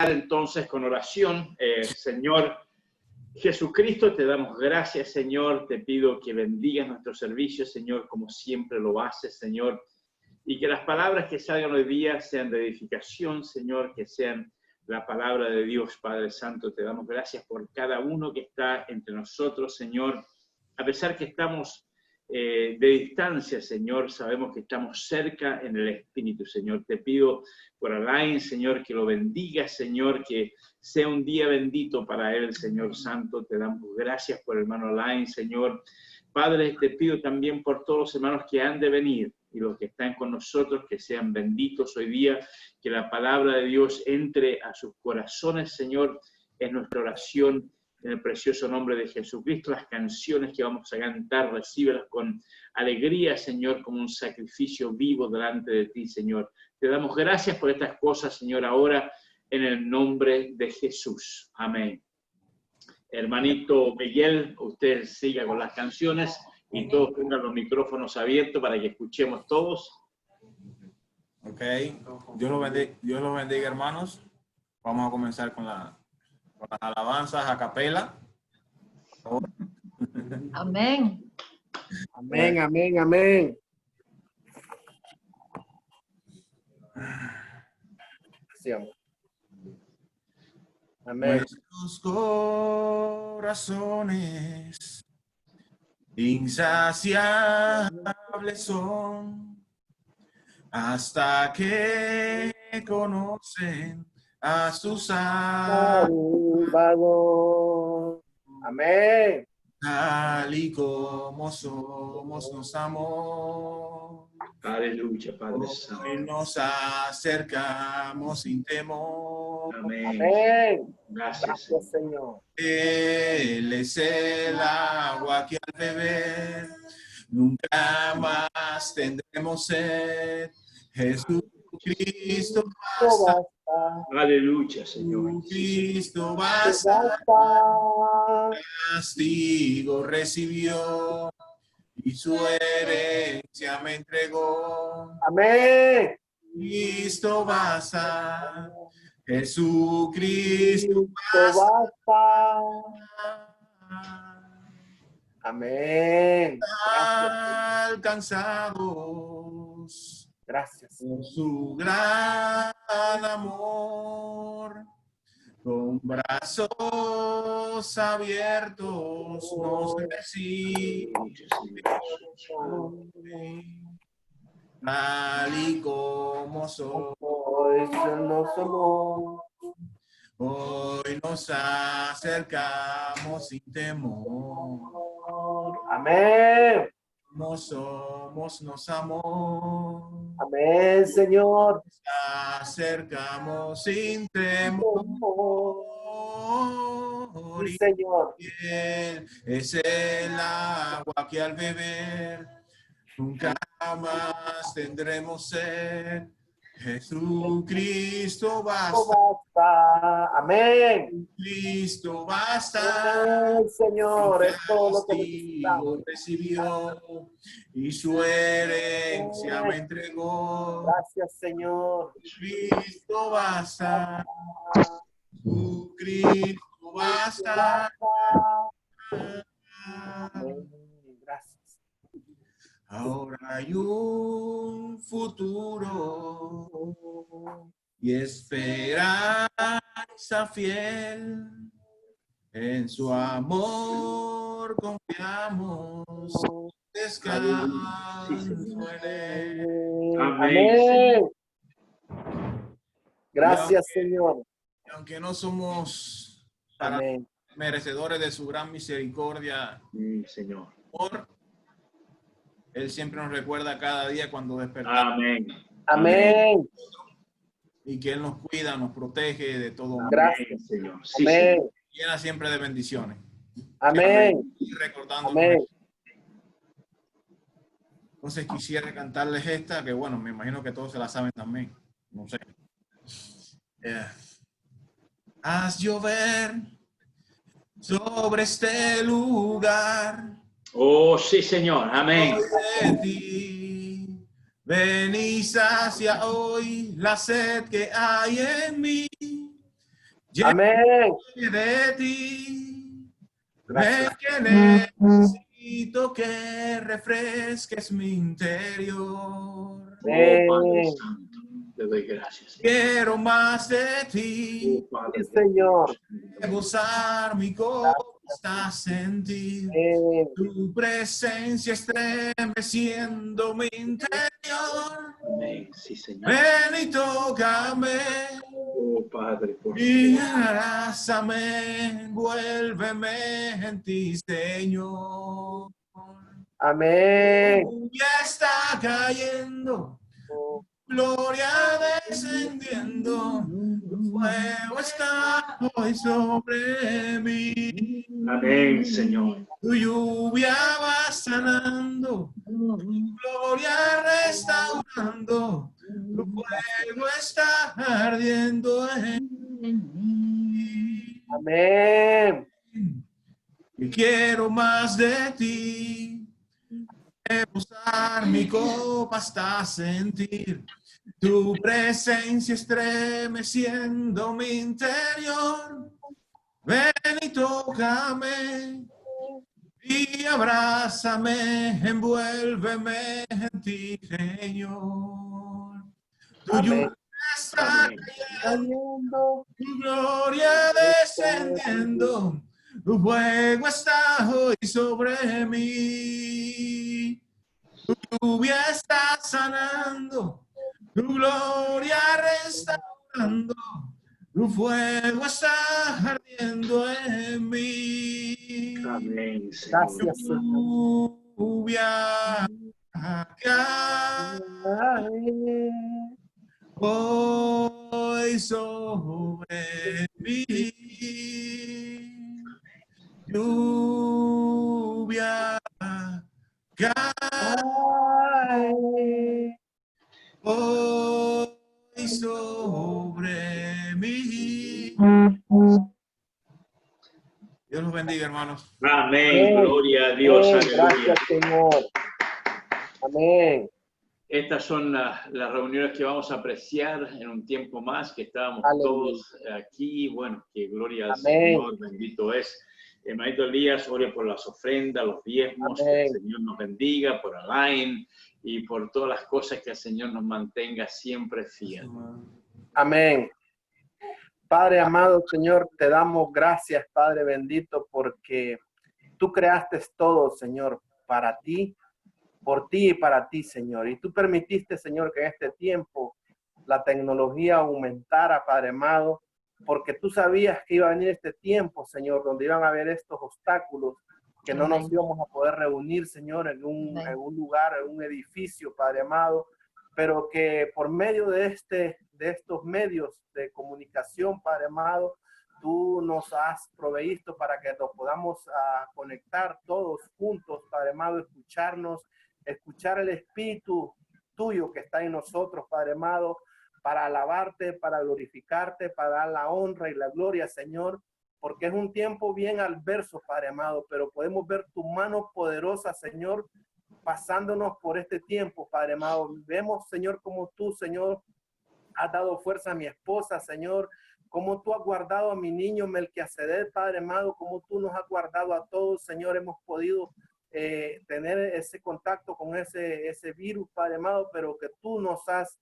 Entonces con oración. Señor Jesucristo, te damos gracias, Señor. Te pido que bendigas nuestro servicio, Señor, como siempre lo haces, Señor. Y que las palabras que salgan hoy día sean de edificación, Señor, que sean la palabra de Dios, Padre Santo. Te damos gracias por cada uno que está entre nosotros, Señor. A pesar que estamos de distancia, Señor, sabemos que estamos cerca en el Espíritu, Señor. Te pido por Alain, Señor, que lo bendiga, Señor, que sea un día bendito para él, Señor Santo. Te damos gracias por el hermano Alain, Señor. Padre, te pido también por todos los hermanos que han de venir y los que están con nosotros, que sean benditos hoy día, que la palabra de Dios entre a sus corazones, Señor. Es nuestra oración en el precioso nombre de Jesucristo. Las canciones que vamos a cantar, recíbelas con alegría, Señor, como un sacrificio vivo delante de ti, Señor. Te damos gracias por estas cosas, Señor, ahora en el nombre de Jesús. Amén. Hermanito Miguel, usted siga con las canciones y todos tengan los micrófonos abiertos para que escuchemos todos. Ok, Dios los bendiga, hermanos. Vamos a comenzar con las alabanzas a capela. Amén. Amén, amén, amén. Sí, amor. Amén. Nuestros corazones insaciables son hasta que conocen a su Salvador. Amén. Tal y como somos, nos amó. Aleluya, Padre Santo. Hoy nos acercamos sin temor. Amén. Amén. Gracias, Gracias, Señor. Él es el agua que al beber nunca más tendremos sed. Jesucristo basta. Aleluya, Señor. Cristo basta. Castigo recibió y su herencia me entregó. Amén. Cristo basta. Jesucristo basta. Amén. Alcanzados. Gracias. Por su gran amor, con brazos abiertos nos recibe, tal y como somos. Hoy nos acercamos sin temor. Amén. No somos, nos amó. Amén, Señor. Nos acercamos sin temor. Sí, Señor. Él es el agua que al beber nunca más tendremos sed. Jesucristo basta. Amén. Cristo basta. Amén, Señor, es todo lo que necesitamos. Recibió y su herencia me entregó. Gracias, Señor. Cristo basta. Tu Cristo basta. Amén. Gracias. Ahora hay un futuro y esperanza fiel. En su amor confiamos, descanso en él. Amén. Gracias, Señor. Aunque no somos Amén. merecedores de su gran misericordia, Señor. Él siempre nos recuerda cada día cuando despertamos. Amén. Amén. Y que Él nos cuida, nos protege de todo mal. Gracias, Señor. Sí, amén. Señor. Llena siempre de bendiciones. Amén. Y recordándonos. Amén. Entonces quisiera cantarles esta, que bueno, me imagino que todos se la saben también. No sé. Haz llover sobre este lugar. Oh, sí, Señor. Amén. De ti. Ven y sacia hoy la sed que hay en mí. Amén. de ti. Gracias. Ven que necesito que refresques mi interior. Oh, Padre Amén. Santo, te doy gracias. Quiero más de ti. Oh, Padre, Sí, Señor. Gozar mi costa, sentir Amén. tu presencia estremeciendo mi interior. amén. Sí, Señor. Ven y tócame Oh, Padre, por y favor. abrázame, envuélveme en ti, Señor. Amén. Ya está cayendo, gloria descendiendo, tu fuego está hoy sobre mí. Amén, Señor. Tu lluvia va sanando, gloria restaurando, tu fuego está ardiendo en mí. Amén. Y quiero más de ti, usar mi copa hasta sentir tu presencia estremeciendo mi interior. Ven y tócame y abrázame, envuélveme en ti, Señor. Tu lluvia Amén. está cayendo, tu gloria descendiendo, tu fuego está hoy sobre mí. Tu lluvia está sanando, tu gloria restaurando, tu fuego está ardiendo en mí. Amén, Señor. Gracias, Señor. Lluvia cae hoy sobre mí. Lluvia cae hoy sobre mí. Dios los bendiga, hermanos. Amén. Gloria a Dios. Amén. Aleluya. Gracias, Señor. Amén. Estas son las reuniones que vamos a apreciar en un tiempo más, que estábamos Aleluya. todos aquí. Bueno, que gloria al Amén. Señor, bendito es. Hermanito Elías, ore por las ofrendas, los diezmos, que Amén. el Señor nos bendiga, por Alain y por todas las cosas, que el Señor nos mantenga siempre fiel. Amén. Padre amado, Señor, te damos gracias, Padre bendito, porque tú creaste todo, Señor, para ti, por ti y para ti, Señor. Y tú permitiste, Señor, que en este tiempo la tecnología aumentara, Padre amado, porque tú sabías que iba a venir este tiempo, Señor, donde iban a haber estos obstáculos, que no nos íbamos a poder reunir, Señor, en un lugar, en un edificio, Padre amado, pero que por medio de estos medios de comunicación, Padre amado, tú nos has proveído para que nos podamos conectar todos juntos, Padre amado, escuchar el Espíritu tuyo que está en nosotros, Padre amado, para alabarte, para glorificarte, para dar la honra y la gloria, Señor, porque es un tiempo bien adverso, Padre amado, pero podemos ver tu mano poderosa, Señor, pasándonos por este tiempo, Padre amado. Vemos, Señor, como tú, Señor, has dado fuerza a mi esposa, Señor, como tú has guardado a mi niño Melquisedec, Padre amado, como tú nos has guardado a todos, Señor, hemos podido tener ese contacto con ese virus, Padre amado, pero que tú nos has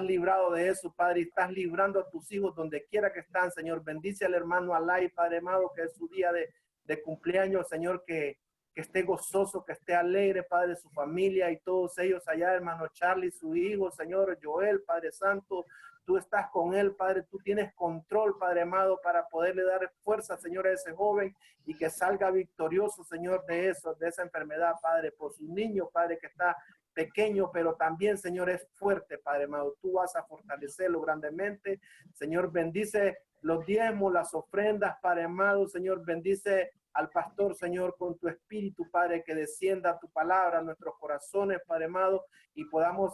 librado de eso, Padre, y estás librando a tus hijos donde quiera que están, Señor. Bendice al hermano Alay, Padre amado, que es su día de cumpleaños, Señor, que esté gozoso, que esté alegre, Padre, su familia y todos ellos allá, hermano Charlie, su hijo, Señor Joel, Padre Santo, tú estás con él, Padre, tú tienes control, Padre amado, para poderle dar fuerza, Señor, a ese joven y que salga victorioso, Señor, de esa enfermedad, Padre, por su niño, Padre, que está pequeño, pero también, Señor, es fuerte, Padre amado, tú vas a fortalecerlo grandemente, Señor, bendice los diezmos, las ofrendas, Padre amado, Señor, bendice al pastor, Señor, con tu espíritu, Padre, que descienda tu palabra a nuestros corazones, Padre amado, y podamos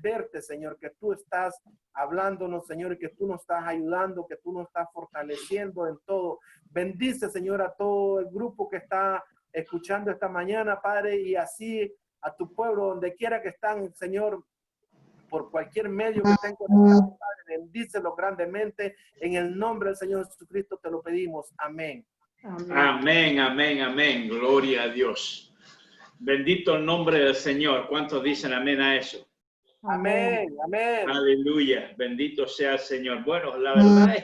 verte, Señor, que tú estás hablándonos, Señor, y que tú nos estás ayudando, que tú nos estás fortaleciendo en todo. Bendice, Señor, a todo el grupo que está escuchando esta mañana, Padre, y así a tu pueblo, donde quiera que están, Señor, por cualquier medio que estén conectados, Padre, bendícelos grandemente. En el nombre del Señor Jesucristo te lo pedimos. Amén. Amén, amén, amén. Gloria a Dios. Bendito el nombre del Señor. ¿Cuántos dicen amén a eso? Amén, amén. Aleluya. Bendito sea el Señor. Bueno, la verdad es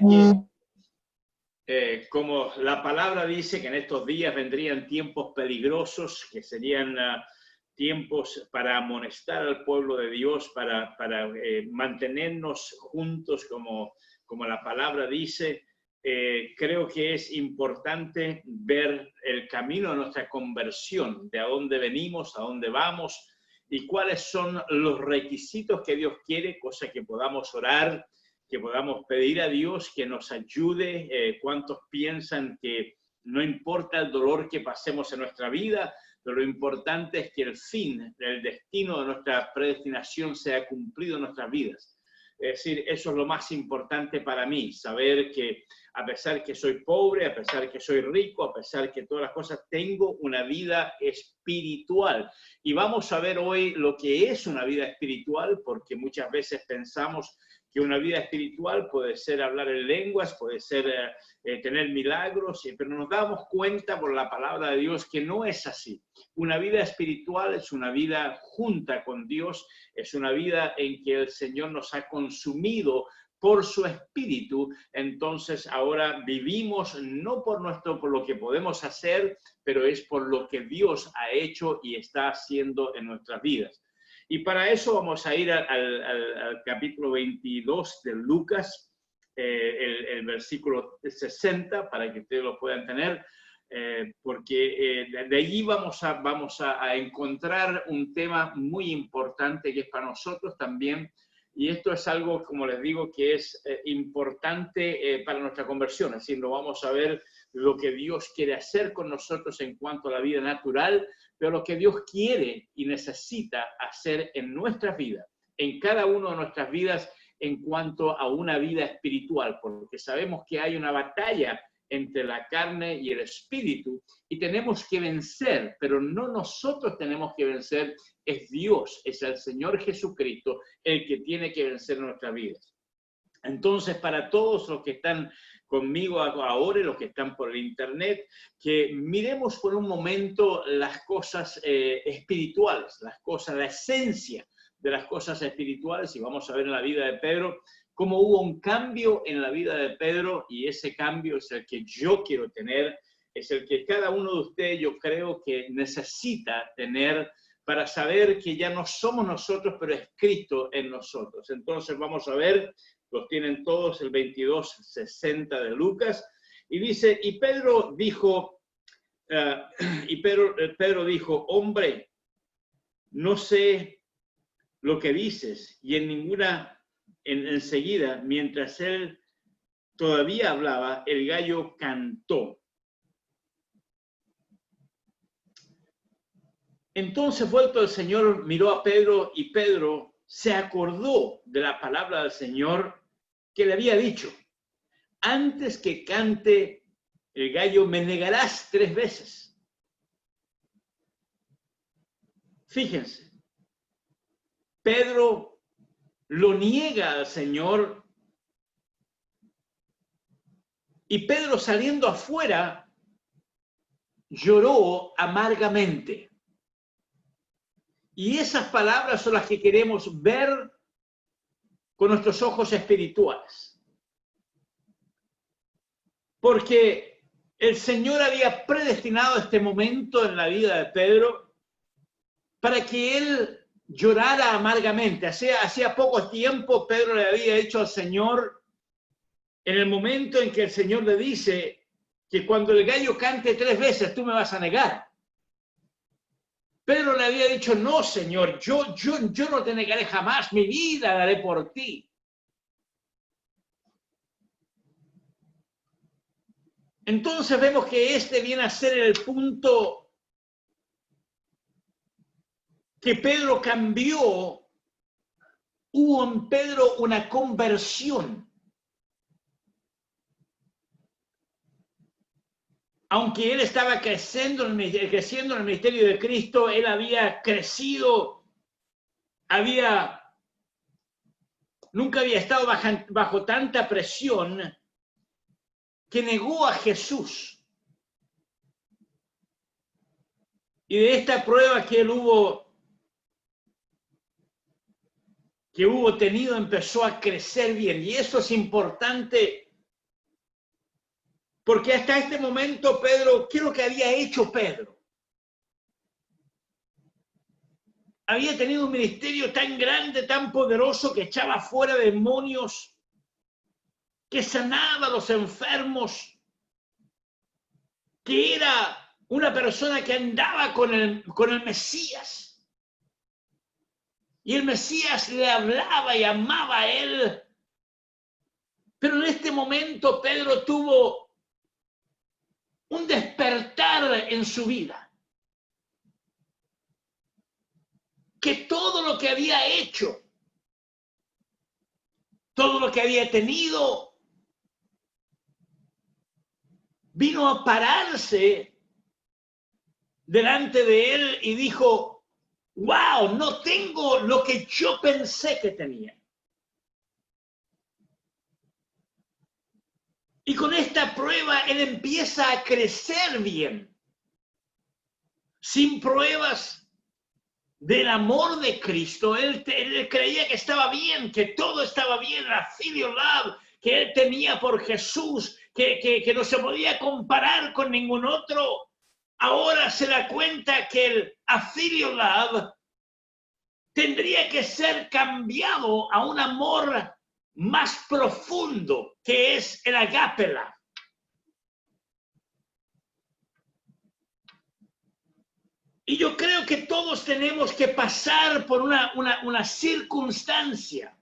que como la palabra dice que en estos días vendrían tiempos peligrosos, que serían tiempos para amonestar al pueblo de Dios, para mantenernos juntos como la palabra dice. Creo que es importante ver el camino de nuestra conversión, de a dónde venimos, a dónde vamos y cuáles son los requisitos que Dios quiere, cosa que podamos orar, que podamos pedir a Dios que nos ayude. ¿Cuántos piensan que no importa el dolor que pasemos en nuestra vida, pero lo importante es que el fin, el destino de nuestra predestinación sea cumplido en nuestras vidas? Es decir, eso es lo más importante para mí, saber que a pesar que soy pobre, a pesar que soy rico, a pesar que todas las cosas, tengo una vida espiritual. Y vamos a ver hoy lo que es una vida espiritual, porque muchas veces pensamos que una vida espiritual puede ser hablar en lenguas, puede ser tener milagros, pero nos damos cuenta por la palabra de Dios que no es así. Una vida espiritual es una vida junta con Dios, es una vida en que el Señor nos ha consumido por su espíritu. Entonces ahora vivimos no por lo que podemos hacer, pero es por lo que Dios ha hecho y está haciendo en nuestras vidas. Y para eso vamos a ir al capítulo 22 de Lucas, el versículo 60, para que ustedes lo puedan tener, porque de allí vamos a encontrar un tema muy importante que es para nosotros también. Y esto es algo, como les digo, que es importante para nuestra conversión. Así lo vamos a ver lo que Dios quiere hacer con nosotros en cuanto a la vida natural, pero lo que Dios quiere y necesita hacer en nuestras vidas, en cada una de nuestras vidas en cuanto a una vida espiritual, porque sabemos que hay una batalla entre la carne y el espíritu y tenemos que vencer, pero no nosotros tenemos que vencer, es Dios, es el Señor Jesucristo el que tiene que vencer nuestras vidas. Entonces, para todos los que están conmigo ahora, los que están por el internet, que miremos por un momento las cosas espirituales, las cosas, la esencia de las cosas espirituales, y vamos a ver en la vida de Pedro cómo hubo un cambio en la vida de Pedro, y ese cambio es el que yo quiero tener, es el que cada uno de ustedes yo creo que necesita tener para saber que ya no somos nosotros, pero es Cristo en nosotros. Entonces vamos a ver, los tienen todos, el 22:60 de Lucas, y dice, y Pedro dijo, Pedro dijo, hombre, no sé lo que dices, y enseguida, mientras él todavía hablaba, el gallo cantó. Entonces, vuelto el Señor, miró a Pedro, y Pedro se acordó de la palabra del Señor que le había dicho, antes que cante el gallo, me negarás 3 veces. Fíjense, Pedro lo niega al Señor, y Pedro, saliendo afuera, lloró amargamente. Y esas palabras son las que queremos ver con nuestros ojos espirituales. Porque el Señor había predestinado este momento en la vida de Pedro para que él llorara amargamente. Hacía poco tiempo Pedro le había dicho al Señor, en el momento en que el Señor le dice que cuando el gallo cante 3 veces tú me vas a negar. Pedro le había dicho, no, Señor, yo no te negaré jamás, mi vida daré por ti. Entonces vemos que este viene a ser el punto que Pedro cambió. Hubo en Pedro una conversión. Aunque él estaba creciendo en el ministerio de Cristo, él había crecido, había nunca había estado bajo tanta presión, que negó a Jesús. Y de esta prueba que él hubo tenido, empezó a crecer bien. Y eso es importante, porque hasta este momento Pedro, ¿qué es lo que había hecho Pedro? Había tenido un ministerio tan grande, tan poderoso, que echaba fuera demonios, que sanaba a los enfermos, que era una persona que andaba con el Mesías. Y el Mesías le hablaba y amaba a él. Pero en este momento Pedro tuvo un despertar en su vida. Que todo lo que había hecho, todo lo que había tenido, vino a pararse delante de él y dijo: wow, no tengo lo que yo pensé que tenía. Y con esta prueba él empieza a crecer bien. Sin pruebas del amor de Cristo, él creía que estaba bien, que todo estaba bien, la filial love que él tenía por Jesús, que no se podía comparar con ningún otro. Ahora se da cuenta que el filial love tendría que ser cambiado a un amor más profundo, que es el agape love. Y yo creo que todos tenemos que pasar por una circunstancia,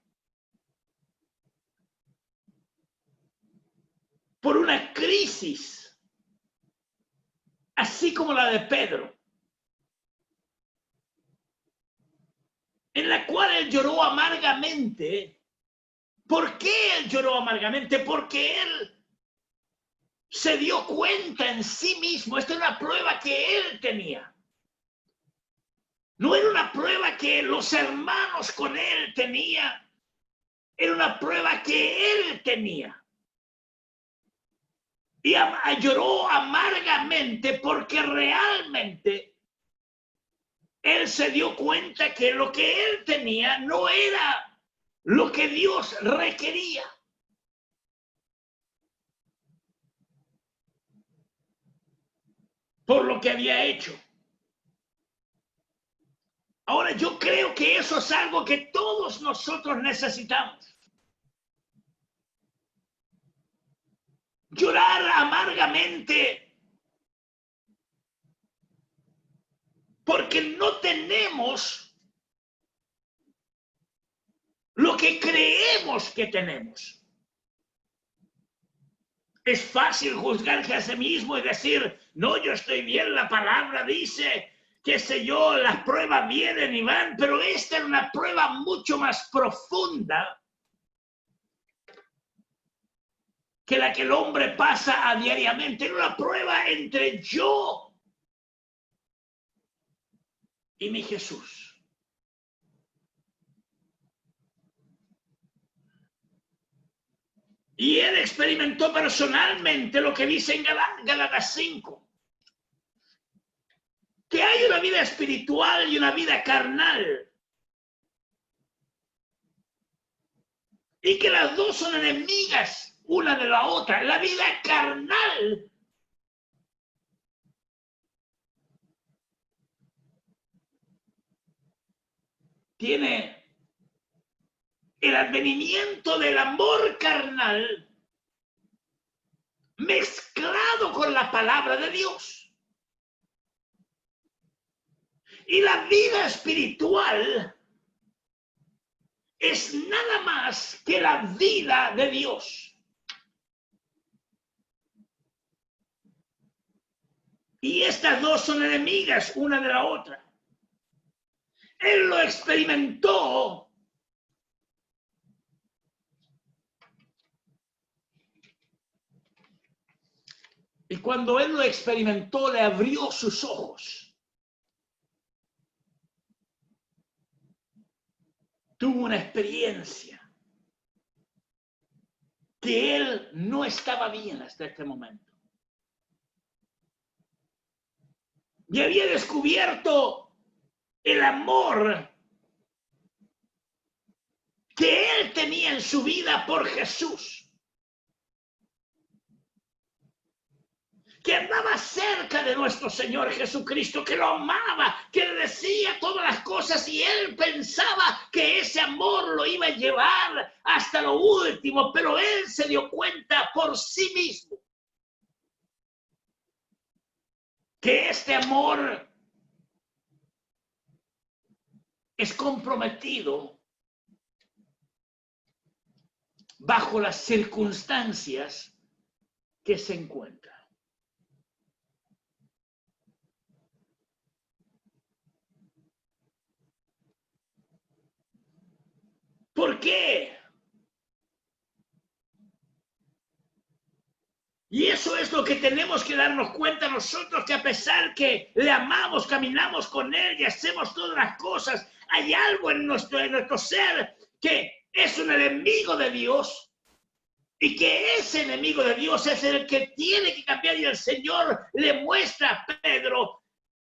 por una crisis, así como la de Pedro, en la cual él lloró amargamente. ¿Por qué él lloró amargamente? Porque él se dio cuenta en sí mismo. Esta es una prueba que él tenía. No era una prueba que los hermanos con él tenían. Era una prueba que él tenía. Y lloró amargamente porque realmente él se dio cuenta que lo que él tenía no era lo que Dios requería. Por lo que había hecho. Ahora, yo creo que eso es algo que todos nosotros necesitamos. Llorar amargamente porque no tenemos lo que creemos que tenemos. Es fácil juzgarse a sí mismo y decir: no, yo estoy bien, la palabra dice, qué sé yo, las pruebas vienen y van, pero esta es una prueba mucho más profunda que la que el hombre pasa a diariamente. Es una prueba entre yo y mi Jesús. Y él experimentó personalmente lo que dice en Gálatas 5. Que hay una vida espiritual y una vida carnal. Y que las dos son enemigas una de la otra. La vida carnal tiene el advenimiento del amor carnal mezclado con la palabra de Dios. Y la vida espiritual es nada más que la vida de Dios. Y estas dos son enemigas una de la otra. Él lo experimentó y cuando él lo experimentó, le abrió sus ojos. Tuvo una experiencia. que él no estaba bien hasta este momento. Y había descubierto el amor que él tenía en su vida por Jesús, que andaba cerca de nuestro Señor Jesucristo, que lo amaba, que le decía todas las cosas y él pensaba que ese amor lo iba a llevar hasta lo último, pero él se dio cuenta por sí mismo que este amor es comprometido bajo las circunstancias que se encuentra. ¿Por qué? Y eso es lo que tenemos que darnos cuenta nosotros, que a pesar que le amamos, caminamos con él y hacemos todas las cosas, hay algo en nuestro ser que es un enemigo de Dios. Y que ese enemigo de Dios es el que tiene que cambiar, y el Señor le muestra a Pedro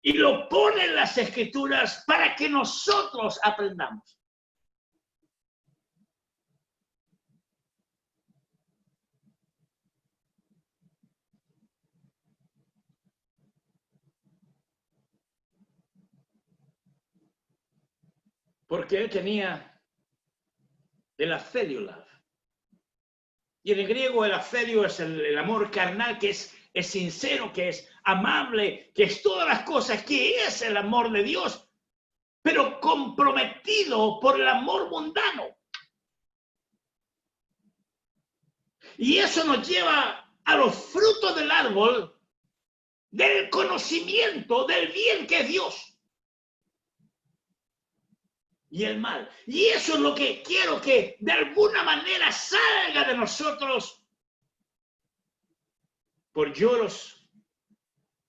y lo pone en las Escrituras para que nosotros aprendamos. Porque él tenía el afelio love. Y en el griego el afelio es el amor carnal, que es sincero, que es amable, que es todas las cosas, que es el amor de Dios, pero comprometido por el amor mundano. Y eso nos lleva a los frutos del árbol del conocimiento del bien que es Dios y el mal. Y eso es lo que quiero que de alguna manera salga de nosotros por lloros,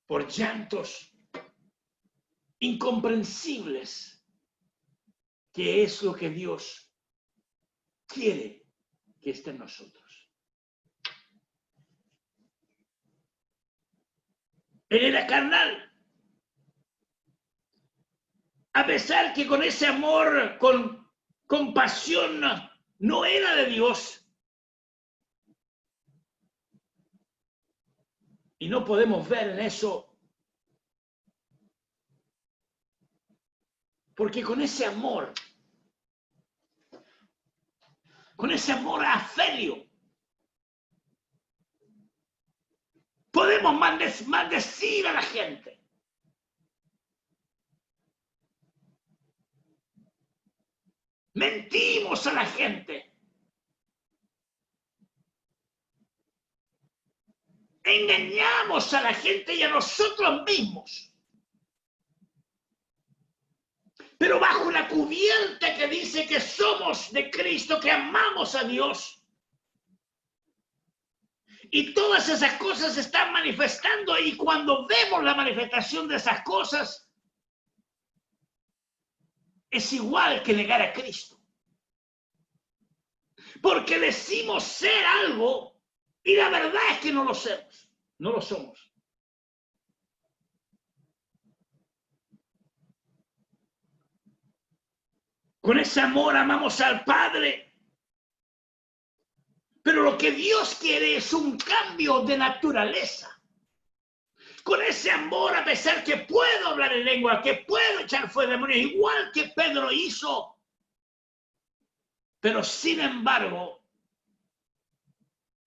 por llantos incomprensibles, que es lo que Dios quiere que esté en nosotros. Él era carnal. A pesar que con ese amor, con compasión, no era de Dios. Y no podemos ver en eso, porque con ese amor afelio, podemos maldecir a la gente. Mentimos a la gente. Engañamos a la gente y a nosotros mismos. Pero bajo la cubierta que dice que somos de Cristo, que amamos a Dios. Y todas esas cosas se están manifestando, y cuando vemos la manifestación de esas cosas, es igual que negar a Cristo. Porque decimos ser algo y la verdad es que no lo somos. No lo somos. Con ese amor amamos al Padre. Pero lo que Dios quiere es un cambio de naturaleza. Con ese amor, a pesar que puedo hablar en lengua, que puedo echar fuera demonios, igual que Pedro hizo, pero sin embargo,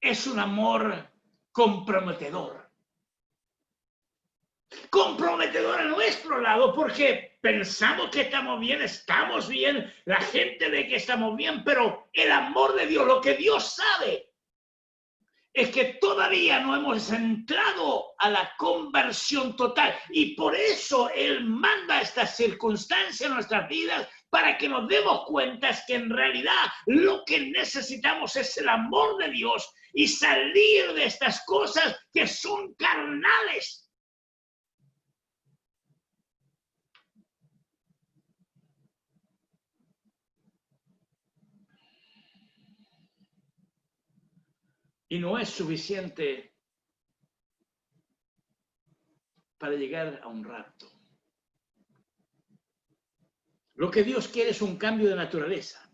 es un amor comprometedor. Comprometedor a nuestro lado, porque pensamos que estamos bien, la gente ve que estamos bien, pero el amor de Dios, lo que Dios sabe, es que todavía no hemos entrado a la conversión total, y por eso Él manda estas circunstancias en nuestras vidas para que nos demos cuenta que en realidad lo que necesitamos es el amor de Dios y salir de estas cosas que son carnales. Y no es suficiente para llegar a un rapto. Lo que Dios quiere es un cambio de naturaleza.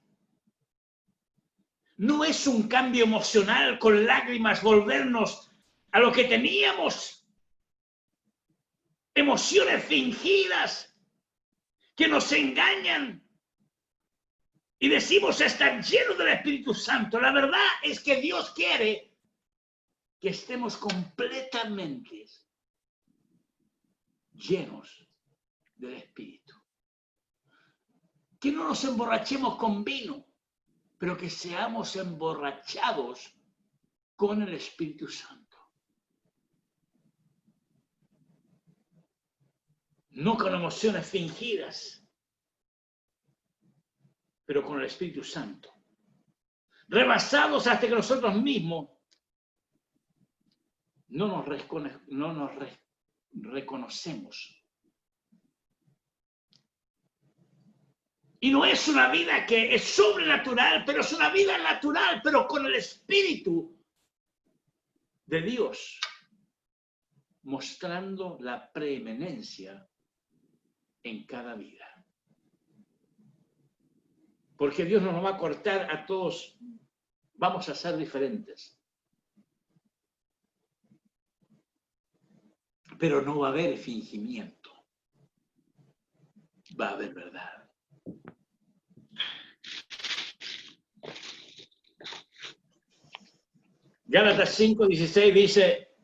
No es un cambio emocional con lágrimas, volvernos a lo que teníamos. Emociones fingidas que nos engañan. Y decimos estar llenos del Espíritu Santo. La verdad es que Dios quiere que estemos completamente llenos del Espíritu. Que no nos emborrachemos con vino, pero que seamos emborrachados con el Espíritu Santo. No con emociones fingidas, pero con el Espíritu Santo. Rebasados hasta que nosotros mismos no nos reconocemos. Y no es una vida que es sobrenatural, pero es una vida natural, pero con el Espíritu de Dios, mostrando la preeminencia en cada vida. Porque Dios no nos va a cortar a todos, vamos a ser diferentes. Pero no va a haber fingimiento, va a haber verdad. Gálatas 5:16 dice,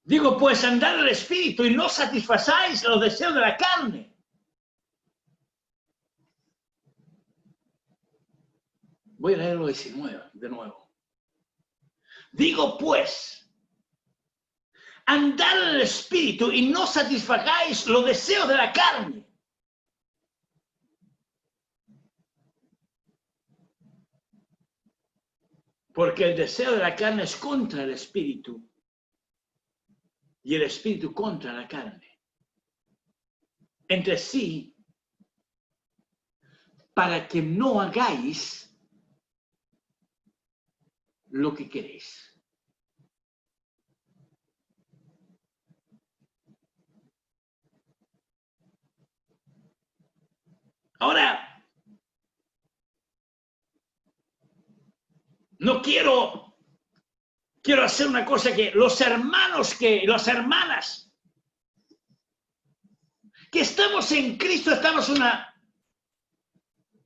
digo pues andad al Espíritu y no satisfazáis los deseos de la carne. Voy a leerlo 19 de nuevo. Digo pues, andad al Espíritu y no satisfagáis los deseos de la carne. Porque el deseo de la carne es contra el Espíritu y el Espíritu contra la carne. Entre sí, para que no hagáis lo que queréis. Ahora, no quiero hacer una cosa que las hermanas que estamos en Cristo, estamos en una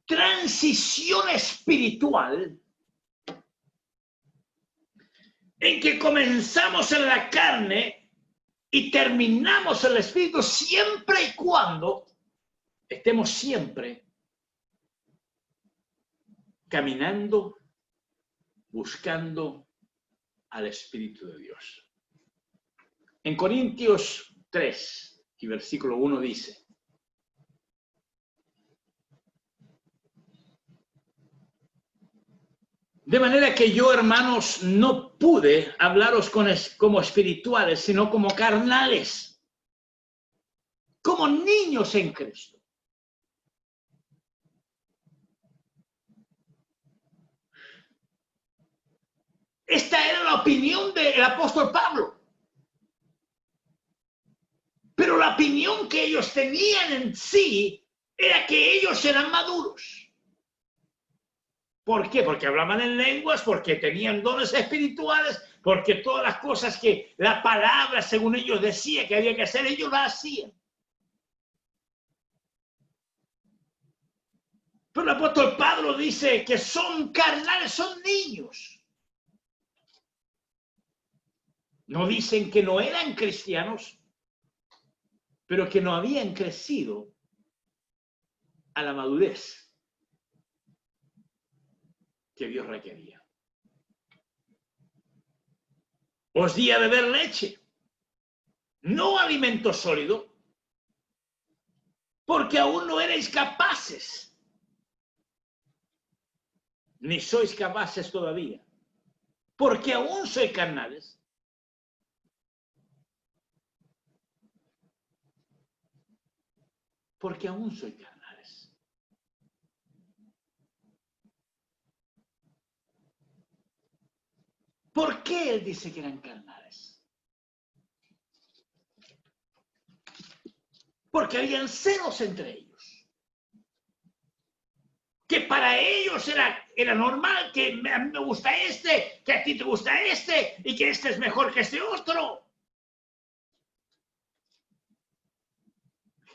transición espiritual en que comenzamos en la carne y terminamos en el Espíritu siempre y cuando estemos siempre caminando, buscando al Espíritu de Dios. En Corintios 3 y versículo 1 dice, de manera que yo, hermanos, no pude hablaros como espirituales, sino como carnales, como niños en Cristo. Esta era la opinión del apóstol Pablo. Pero la opinión que ellos tenían en sí era que ellos eran maduros. ¿Por qué? Porque hablaban en lenguas, porque tenían dones espirituales, porque todas las cosas que la palabra, según ellos decía que había que hacer, ellos las hacían. Pero el apóstol Pablo dice que son carnales, son niños. No dicen que no eran cristianos, pero que no habían crecido a la madurez que Dios requería. Os di a beber leche, no alimento sólido, porque aún no erais capaces, ni sois capaces todavía, porque aún sois carnales. Porque aún soy carnales. ¿Por qué él dice que eran carnales? Porque habían celos entre ellos. Que para ellos era normal que a mí me gusta este, que a ti te gusta este, y que este es mejor que este otro.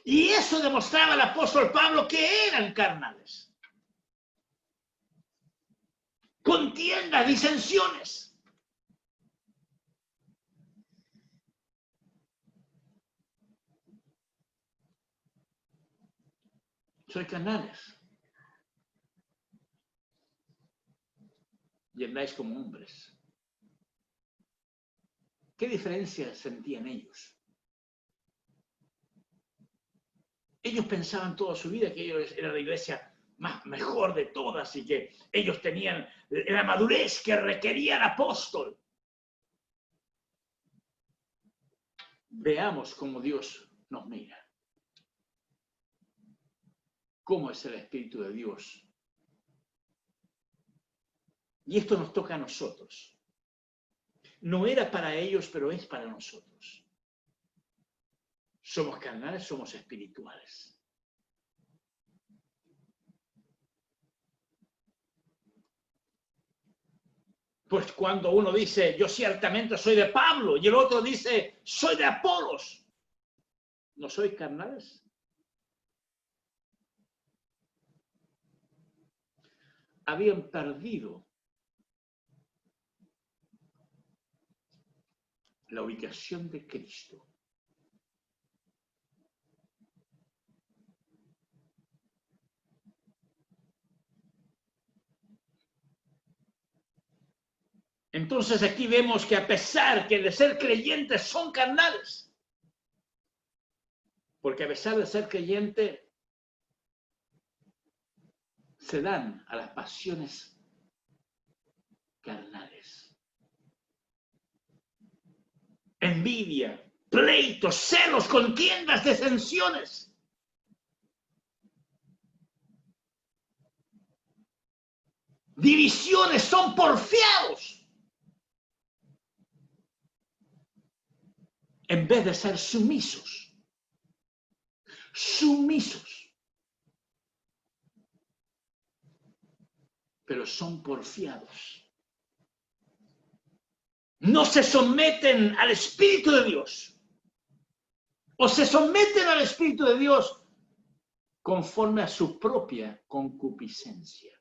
Y eso demostraba el apóstol Pablo que eran carnales. Contiendas, disensiones. Soy carnales. Y andáis como hombres. ¿Qué diferencia sentían ellos? Ellos pensaban toda su vida que ellos eran la iglesia mejor de todas y que ellos tenían la madurez que requería el apóstol. Veamos cómo Dios nos mira. Cómo es el Espíritu de Dios. Y esto nos toca a nosotros. No era para ellos, pero es para nosotros. Somos carnales, somos espirituales. Pues cuando uno dice, yo ciertamente soy de Pablo, y el otro dice, soy de Apolos, ¿no sois carnales? Habían perdido la ubicación de Cristo. Entonces aquí vemos que a pesar que de ser creyentes son carnales, porque a pesar de ser creyente se dan a las pasiones carnales. Envidia, pleitos, celos, contiendas, disensiones. Divisiones, son porfiados. En vez de ser sumisos. Sumisos. Pero son porfiados. No se someten al Espíritu de Dios. O se someten al Espíritu de Dios conforme a su propia concupiscencia.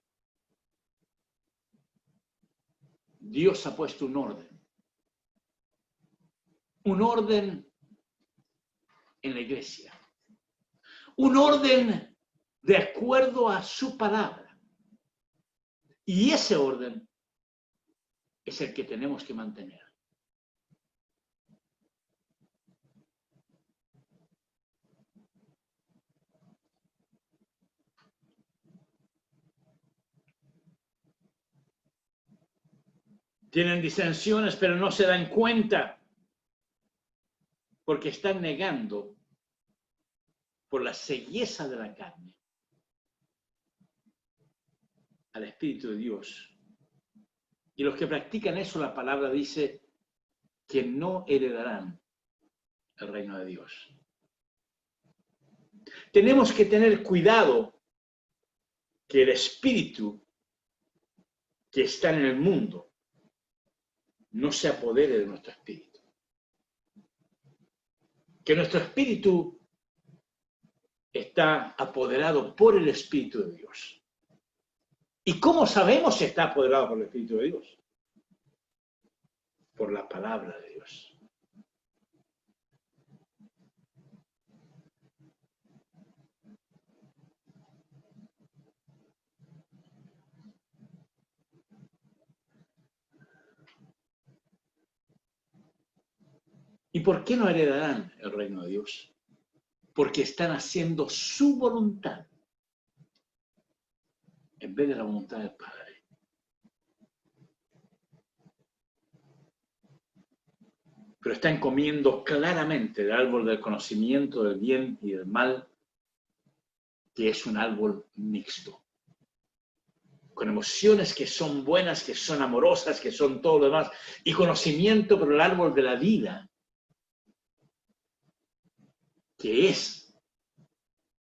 Dios ha puesto un orden. Un orden en la iglesia. Un orden de acuerdo a su palabra. Y ese orden es el que tenemos que mantener. Tienen disensiones, pero no se dan cuenta porque están negando por la cegueza de la carne al Espíritu de Dios. Y los que practican eso, la palabra dice que no heredarán el reino de Dios. Tenemos que tener cuidado que el espíritu que está en el mundo no se apodere de nuestro espíritu. Que nuestro espíritu está apoderado por el Espíritu de Dios. ¿Y cómo sabemos si está apoderado por el Espíritu de Dios? Por la palabra de Dios. ¿Y por qué no heredarán el reino de Dios? Porque están haciendo su voluntad en vez de la voluntad del Padre. Pero están comiendo claramente el árbol del conocimiento del bien y del mal, que es un árbol mixto. con emociones que son buenas, que son amorosas, que son todo lo demás, y conocimiento por el árbol de la vida, que es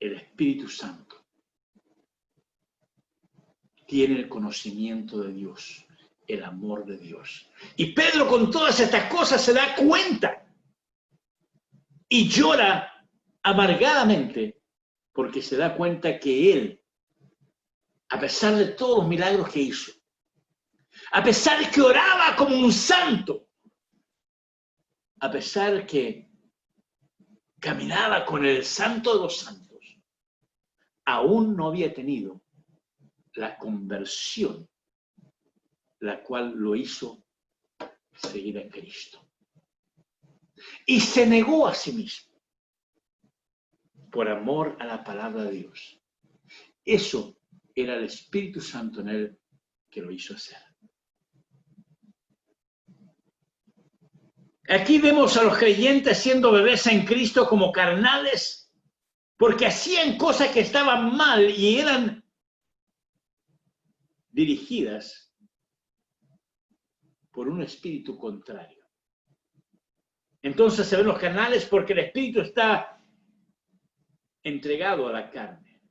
el Espíritu Santo. Tiene el conocimiento de Dios, el amor de Dios. Y Pedro con todas estas cosas se da cuenta y llora amargadamente porque se da cuenta que él, a pesar de todos los milagros que hizo, a pesar de que oraba como un santo, a pesar que caminaba con el santo de los santos, aún no había tenido la conversión, la cual lo hizo seguir a Cristo. Y se negó a sí mismo por amor a la palabra de Dios. Eso era el Espíritu Santo en él que lo hizo hacer. Aquí vemos a los creyentes siendo bebés en Cristo como carnales, porque hacían cosas que estaban mal y eran dirigidas por un espíritu contrario. Entonces se ven los carnales porque el espíritu está entregado a la carne.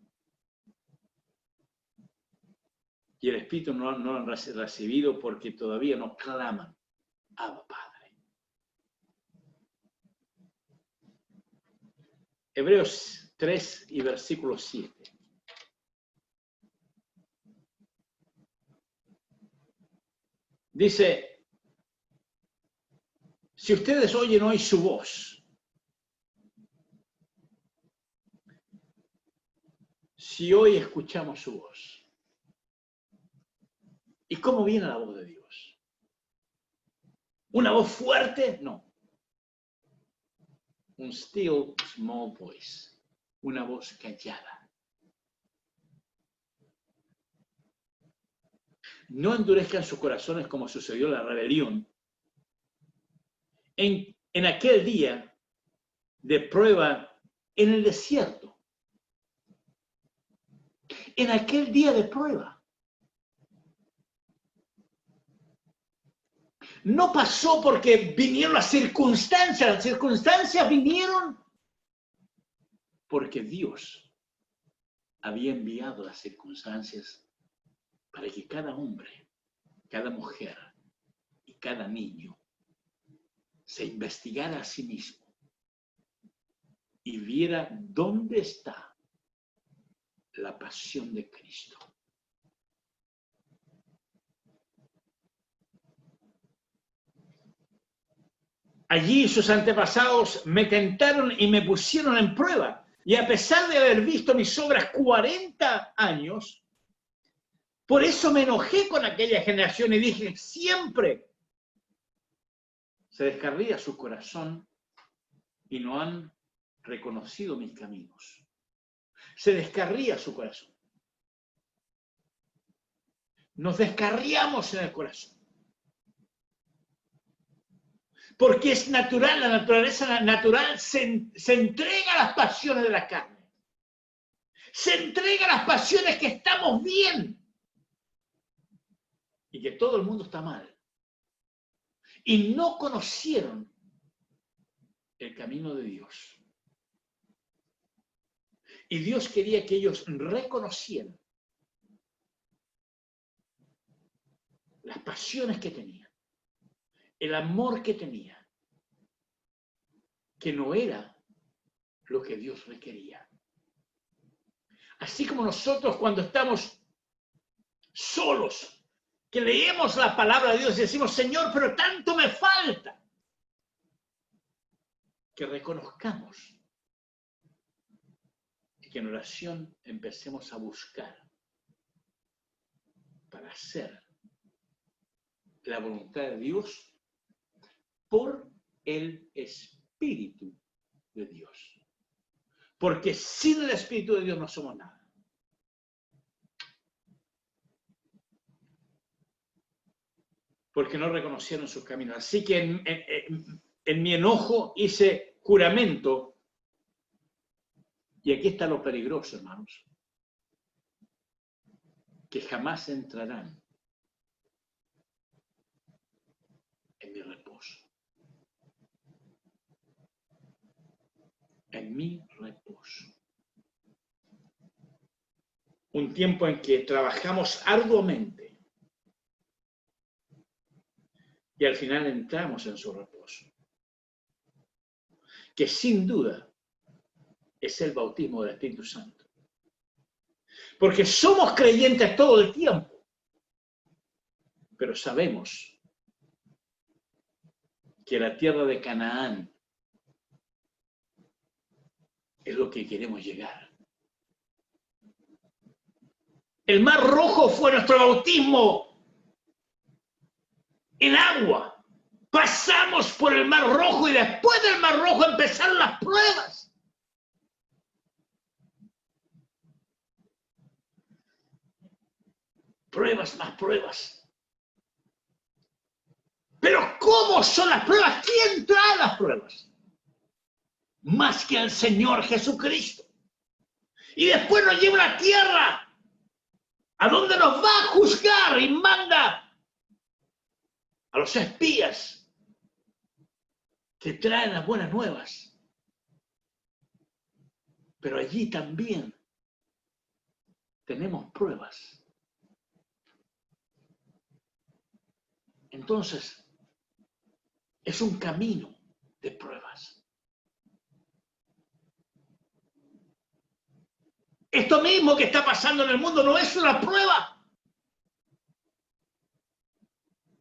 Y el espíritu no lo han recibido porque todavía no claman, Abba, Padre. Hebreos 3 y versículo 7. Dice, si ustedes oyen hoy su voz, si hoy escuchamos su voz, ¿y cómo viene la voz de Dios? ¿Una voz fuerte? No. Un still small voice, una voz callada. No endurezcan sus corazones como sucedió en la rebelión. En aquel día de prueba en el desierto. En aquel día de prueba. No pasó porque vinieron las circunstancias vinieron porque Dios había enviado las circunstancias para que cada hombre, cada mujer y cada niño se investigara a sí mismo y viera dónde está la pasión de Cristo. Allí sus antepasados me tentaron y me pusieron en prueba. Y a pesar de haber visto mis obras 40 años, por eso me enojé con aquella generación y dije, siempre se descarría su corazón y no han reconocido mis caminos. Se descarría su corazón. Nos descarriamos en el corazón. Porque es natural, la naturaleza natural se entrega a las pasiones de la carne. Se entrega a las pasiones que estamos bien y que todo el mundo está mal. Y no conocieron el camino de Dios. Y Dios quería que ellos reconocieran las pasiones que tenían, el amor que tenían, que no era lo que Dios requería. Así como nosotros cuando estamos solos, que leemos la palabra de Dios y decimos, Señor, pero tanto me falta, que reconozcamos y que en oración empecemos a buscar para hacer la voluntad de Dios por el Espíritu de Dios. Porque sin el Espíritu de Dios no somos nada. Porque no reconocieron sus caminos. Así que en mi enojo hice juramento. Y aquí está lo peligroso, hermanos. que jamás entrarán en mi reposo. En mi reposo. Un tiempo en que trabajamos arduamente y al final entramos en su reposo. Que sin duda es el bautismo del Espíritu Santo. Porque somos creyentes todo el tiempo, pero sabemos que la tierra de Canaán es lo que queremos llegar. El Mar Rojo fue nuestro bautismo en agua. Pasamos por el Mar Rojo y después del Mar Rojo empezaron las pruebas. Pruebas más pruebas. Pero ¿cómo son las pruebas? ¿Quién trae las pruebas? Más que el Señor Jesucristo. Y después nos lleva a la tierra a donde nos va a juzgar y manda a los espías que traen las buenas nuevas. Pero allí también tenemos pruebas. Entonces, es un camino de pruebas. Esto mismo que está pasando en el mundo no es una prueba.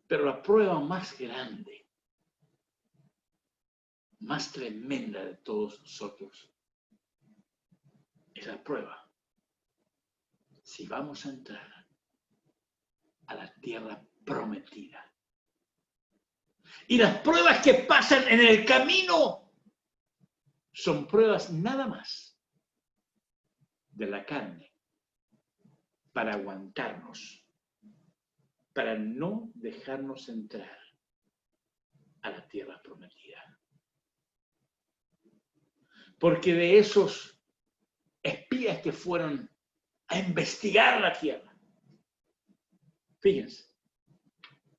Pero la prueba más grande, más tremenda de todos nosotros, es la prueba. Si vamos a entrar a la tierra prometida. Y las pruebas que pasan en el camino son pruebas nada más de la carne para aguantarnos, para no dejarnos entrar a la tierra prometida. Porque de esos espías que fueron a investigar la tierra, fíjense,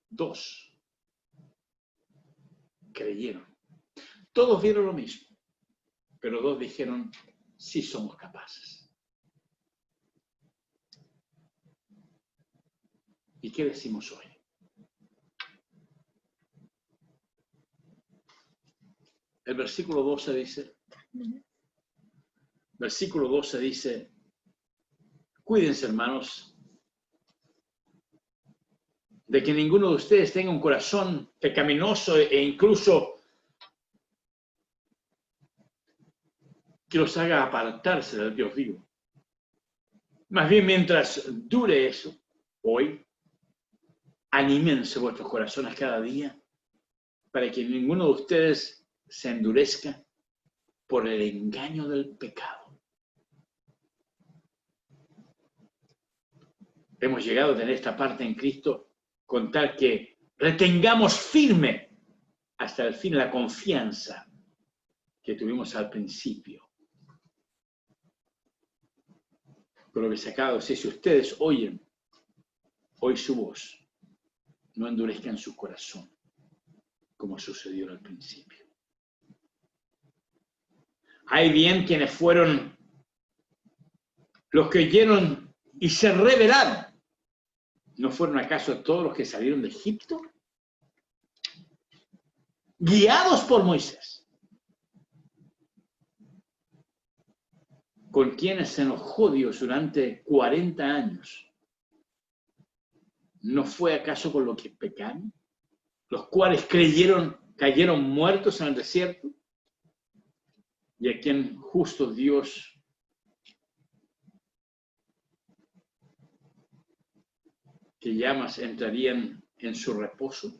2 creyeron. Todos vieron lo mismo, pero 2 dijeron, sí somos capaces. ¿Y qué decimos hoy? El versículo 12 dice, cuídense, hermanos, de que ninguno de ustedes tenga un corazón pecaminoso e incluso que los haga apartarse del Dios vivo. Más bien, mientras dure eso, hoy, anímense vuestros corazones cada día para que ninguno de ustedes se endurezca por el engaño del pecado. Hemos llegado a tener esta parte en Cristo con tal que retengamos firme hasta el fin la confianza que tuvimos al principio. Pero lo que se acaba de decir, si ustedes oyen hoy su voz, no endurezcan su corazón, como sucedió al principio. Hay bien quienes fueron los que oyeron y se rebelaron. ¿No fueron acaso todos los que salieron de Egipto? Guiados por Moisés. Con quienes se enojó Dios durante 40 años. ¿No fue acaso con los que pecaron? Los cuales cayeron muertos en el desierto. Y a quien justo Dios que llamas entrarían en su reposo,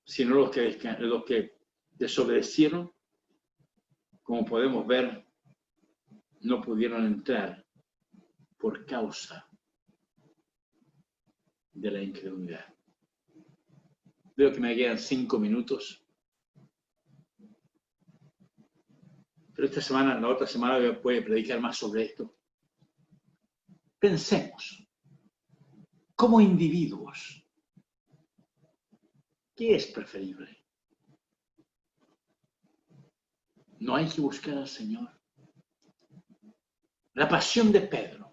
sino los que desobedecieron, como podemos ver, no pudieron entrar por causa de la incredulidad. Veo que me quedan 5 minutos. Pero esta semana, la otra semana voy a predicar más sobre esto. Pensemos, como individuos, ¿qué es preferible? No hay que buscar al Señor. La pasión de Pedro,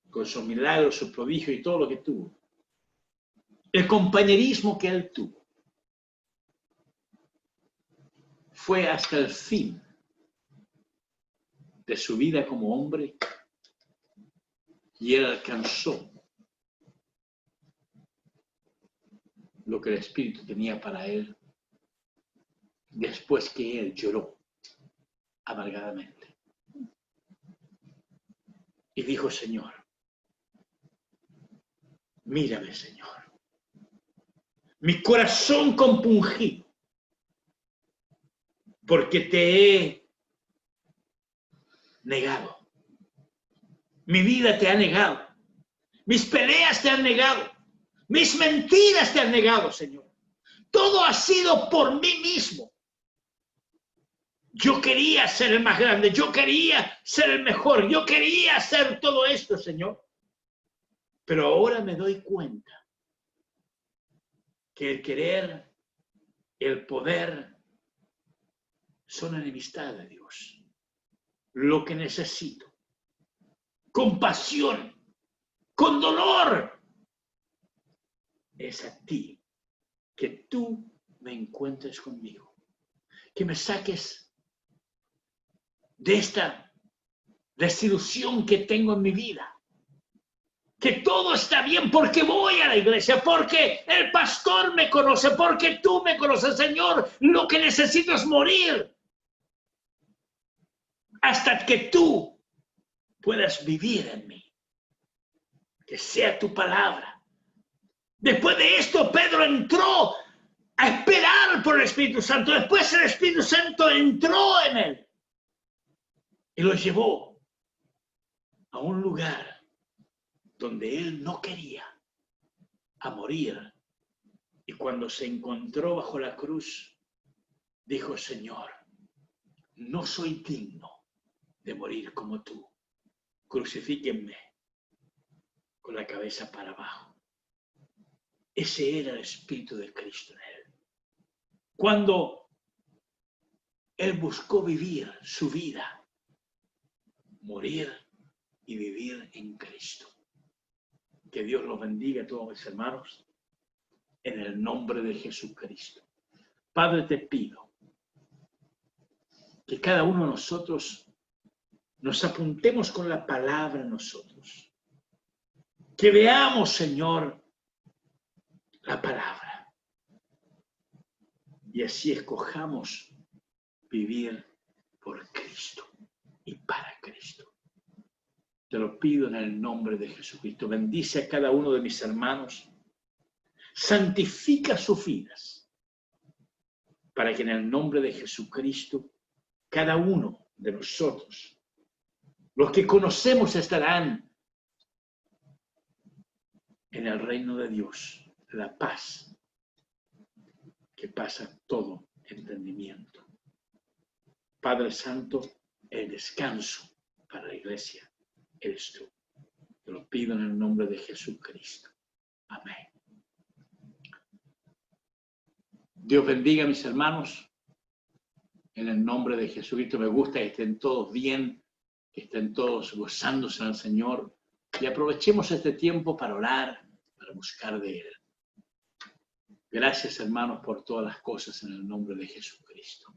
con sus milagros, sus prodigios y todo lo que tuvo. El compañerismo que él tuvo. Fue hasta el fin de su vida como hombre y él alcanzó lo que el Espíritu tenía para él después que él lloró amargadamente. Y dijo, Señor, mírame, Señor. Mi corazón compungido, porque te he negado. Mi vida te ha negado. Mis peleas te han negado. Mis mentiras te han negado, Señor. Todo ha sido por mí mismo. Yo quería ser el más grande. Yo quería ser el mejor. Yo quería hacer todo esto, Señor. Pero ahora me doy cuenta que el querer, el poder, son enemistad de Dios. Lo que necesito, con pasión, con dolor, es a ti, que tú me encuentres conmigo, que me saques de esta desilusión que tengo en mi vida, que todo está bien porque voy a la iglesia, porque el pastor me conoce, porque tú me conoces, Señor. Lo que necesito es morir hasta que tú puedas vivir en mí, que sea tu palabra. Después de esto, Pedro entró a esperar por el Espíritu Santo. Después el Espíritu Santo entró en él y lo llevó a un lugar donde él no quería, a morir. Y cuando se encontró bajo la cruz, dijo, Señor, no soy digno de morir como tú. Crucifíquenme con la cabeza para abajo. Ese era el Espíritu de Cristo en él. Cuando él buscó vivir su vida, morir y vivir en Cristo. Que Dios los bendiga a todos mis hermanos, en el nombre de Jesucristo. Padre, te pido que cada uno de nosotros nos apuntemos con la palabra en nosotros. Que veamos, Señor, la palabra. Y así escojamos vivir por Cristo y para Cristo. Te lo pido en el nombre de Jesucristo. Bendice a cada uno de mis hermanos. Santifica sus vidas. Para que en el nombre de Jesucristo, cada uno de nosotros, los que conocemos, estarán en el reino de Dios. La paz que pasa todo entendimiento. Padre Santo, el descanso para la iglesia eres tú. Te lo pido en el nombre de Jesucristo. Amén. Dios bendiga a mis hermanos. En el nombre de Jesucristo, me gusta que estén todos bien, que estén todos gozándose en el Señor. Y aprovechemos este tiempo para orar, para buscar de Él. Gracias, hermanos, por todas las cosas en el nombre de Jesucristo.